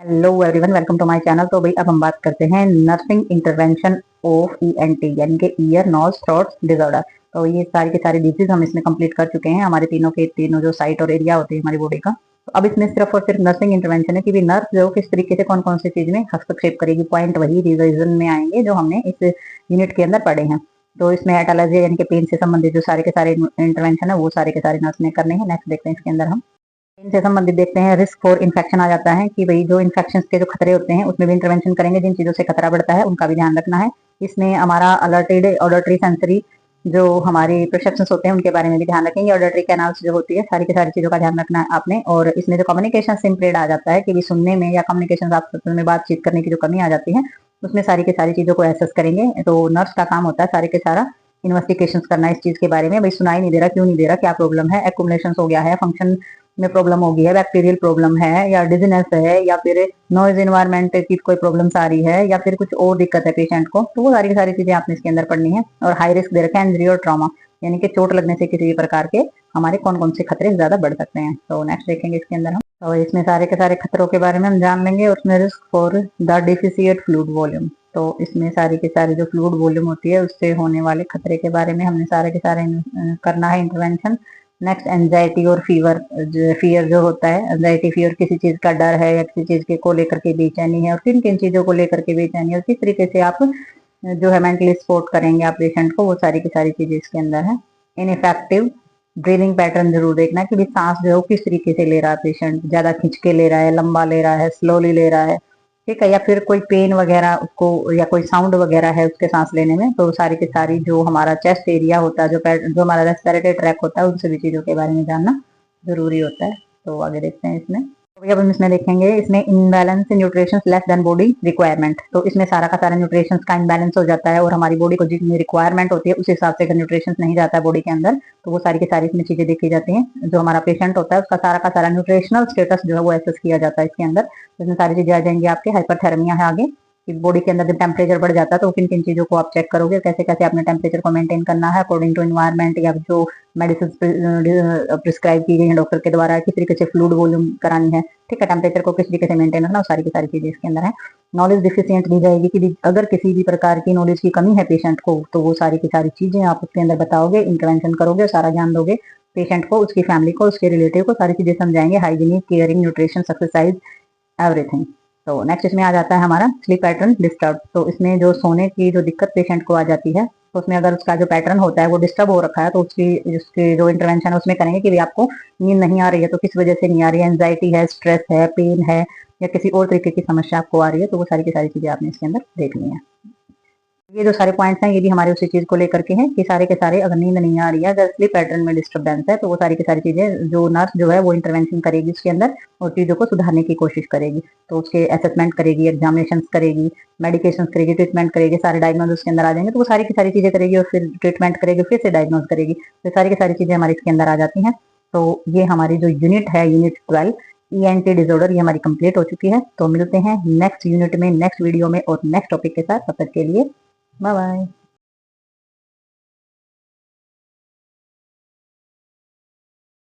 Hello everyone, welcome to my channel. तो भाई अब हम बात करते हैं नर्सिंग इंटरवेंशन ऑफ ईएनटी यानी कि ईयर नोज थ्रोट डिसऑर्डर। तो ये सारी के सारे डिजीज हम इसमें कंप्लीट कर चुके हैं, हमारे तीनों के तीनों जो साइट और एरिया होते हैं हमारी बॉडी का। तो अब इसमें सिर्फ और सिर्फ नर्सिंग इंटरवेंशन है कि भी नर्स जो किस तरीके से कौन कौन सी चीज में हस्तक्षेप करेगी। पॉइंट वही रिविजन में आएंगे जो हमने इस यूनिट के अंदर पढ़े हैं। तो इसमें एटालर्जी यानी कि पेन से संबंधित जो सारे के सारे इंटरवेंशन है वो सारे के सारे नर्स ने करने हैं। नेक्स्ट देखते हैं इसके अंदर हम इनसे संबंधित देखते हैं। रिस्क फॉर इन्फेक्शन आ जाता है कि भाई जो इन्फेक्शन के जो खतरे होते हैं उसमें भी इंटरवेंशन करेंगे। जिन चीजों से खतरा बढ़ता है उनका भी ध्यान रखना है। इसमें हमारा अलर्टेड ऑडिटरी सेंसरी जो हमारी परसेप्शंस होते हैं उनके बारे में भी ध्यान रखेंगे। ऑडिटरी कैनाल्स जो होती है सारी की सारी चीजों का ध्यान रखना है आपने। और इसमें जो कम्युनिकेशन इम्पेयर्ड आ जाता है कि भी सुनने में या कम्युनिकेशन आपस में बातचीत करने की जो कमी आ जाती है उसमें सारी की सारी चीजों को एसेस करेंगे। तो नर्स का काम होता है सारे के सारा इन्वेस्टिगेशन करना इस चीज के बारे में। भाई सुनाई नहीं दे रहा, क्यों नहीं दे रहा, क्या प्रॉब्लम है, एक्यूमुलेशन हो गया है, फंक्शन में प्रॉब्लम होगी है, बैक्टीरियल प्रॉब्लम है या डिजीनेस है या फिर नॉइज एनवायरनमेंट की कोई प्रॉब्लम्स आ रही है या फिर कुछ और दिक्कत है पेशेंट को। तो वो सारी की सारी चीजें आपने इसके अंदर पढ़नी है। और हाई रिस्क दे रखा है इंजरी और ट्रॉमा यानी कि चोट लगने से किसी भी प्रकार के हमारे कौन कौन से खतरे ज्यादा बढ़ सकते हैं। तो नेक्स्ट देखेंगे इसके अंदर हम। तो इसमें सारे के सारे खतरों के बारे में हम जान लेंगे। और उसमें risk for the deficit fluid volume, तो इसमें सारी के सारी जो फ्लूइड वॉल्यूम होती है उससे होने वाले खतरे के बारे में हमने सारे के सारे करना है इंटरवेंशन। नेक्स्ट एंजाइटी और फीवर, फियर जो होता है, एंजाइटी फीवर किसी चीज का डर है या किसी चीज के को लेकर के बेचैनी है और किन किन चीजों को लेकर के बेचैनी है और किस तरीके से आप जो है मेंटली सपोर्ट करेंगे आप पेशेंट को, वो सारी की सारी चीजें इसके अंदर है। इनइफेक्टिव ब्रीदिंग पैटर्न जरूर देखना है कि भी सांस जो है किस तरीके से ले रहा है पेशेंट, ज्यादा खींच के ले रहा है, लंबा ले रहा है, स्लोली ले रहा है, ठीक है, या फिर कोई पेन वगैरह उसको या कोई साउंड वगैरह है उसके सांस लेने में। तो सारी की सारी जो हमारा चेस्ट एरिया होता है, जो हमारा रेस्पिरेटरी ट्रैक होता है, उन सभी चीजों के बारे में जानना जरूरी होता है। तो आगे देखते हैं इसमें। तो अब हम इसमें देखेंगे इसमें imbalance nutrition less than body requirement. तो इसमें सारा का सारा न्यूट्रिशन का इनबैलेंस हो जाता है और हमारी बॉडी को जितनी रिक्वायरमेंट होती है उस हिसाब से अगर न्यूट्रिशन नहीं जाता है बॉडी के अंदर तो वो सारी की सारी इसमें चीजें देखी जाती हैं। जो हमारा पेशेंट होता है उसका सारा का सारा न्यूट्रिशनल स्टेटस जो है वो एसेस किया जाता है इसके अंदर। इसमें सारी चीजें आ जाएंगी आपके। हाइपरथर्मिया है आगे, बॉडी के अंदर जब टेम्परेचर बढ़ जाता है तो किन किन चीजों को आप चेक करोगे, कैसे कैसे आपने टेम्परेचर को मेंटेन करना है अकॉर्डिंग टू इन्वायरमेंट या जो मेडिसिन प्रिस्क्राइब की गई है डॉक्टर के द्वारा, किस तरीके से फ्लूइड वॉल्यूम करानी है, ठीक है, टेम्परेचर को किस तरीके से मेंटेन रखना, सारी की सारी चीजें इसके अंदर है। नॉलेज डिफिशियंट दी जाएगी कि अगर किसी भी प्रकार की नॉलेज की कमी है पेशेंट को तो वो सारी की सारी चीजें आप उसके अंदर बताओगे, इंटरवेंशन करोगे, सारा ज्ञान दोगे पेशेंट को, उसकी फैमिली को, उसके रिलेटिव को, सारी चीजें समझाएंगे। Hygienic, caring, nutrition, exercise, everything. तो नेक्स्ट इसमें आ जाता है हमारा स्लीप पैटर्न डिस्टर्ब। तो इसमें जो सोने की जो दिक्कत पेशेंट को आ जाती है तो उसमें अगर उसका जो पैटर्न होता है वो डिस्टर्ब हो रखा है तो उसकी जो इंटरवेंशन है उसमें करेंगे कि भी आपको नींद नहीं आ रही है तो किस वजह से नहीं आ रही है, एंजाइटी है, स्ट्रेस है, पेन है या किसी और तरीके की समस्या आपको आ रही है, तो वो सारी की सारी चीजें आपने इसके अंदर देखनी है। ये जो सारे पॉइंट्स हैं ये भी हमारे उसी चीज को लेकर के हैं कि सारे के सारे अगर नींद नहीं आ रही है, अगर स्लीप पैटर्न में डिस्टर्बेंस है तो वो सारी की सारी चीजें जो नर्स जो है वो इंटरवेंशन करेगी उसके अंदर और चीजों को सुधारने की कोशिश करेगी। तो उसके असेसमेंट करेगी, एग्जामिनेशन करेगी, मेडिकेशन करेगी, ट्रीटमेंट करेगी, सारे डायग्नोज उसके अंदर आ जाएंगे। तो वो सारी की सारी चीजें करेगी और फिर ट्रीटमेंट करेगी, फिर से डायग्नोज करेगी। तो सारी की सारी चीजें हमारी इसके अंदर आ जाती हैं। तो ये हमारी जो यूनिट है, यूनिट 12 ईएनटी डिसऑर्डर, ये हमारी कंप्लीट हो चुकी है। तो मिलते हैं नेक्स्ट यूनिट में, नेक्स्ट वीडियो में और नेक्स्ट टॉपिक के साथ। तब तक के लिए बाय बाय।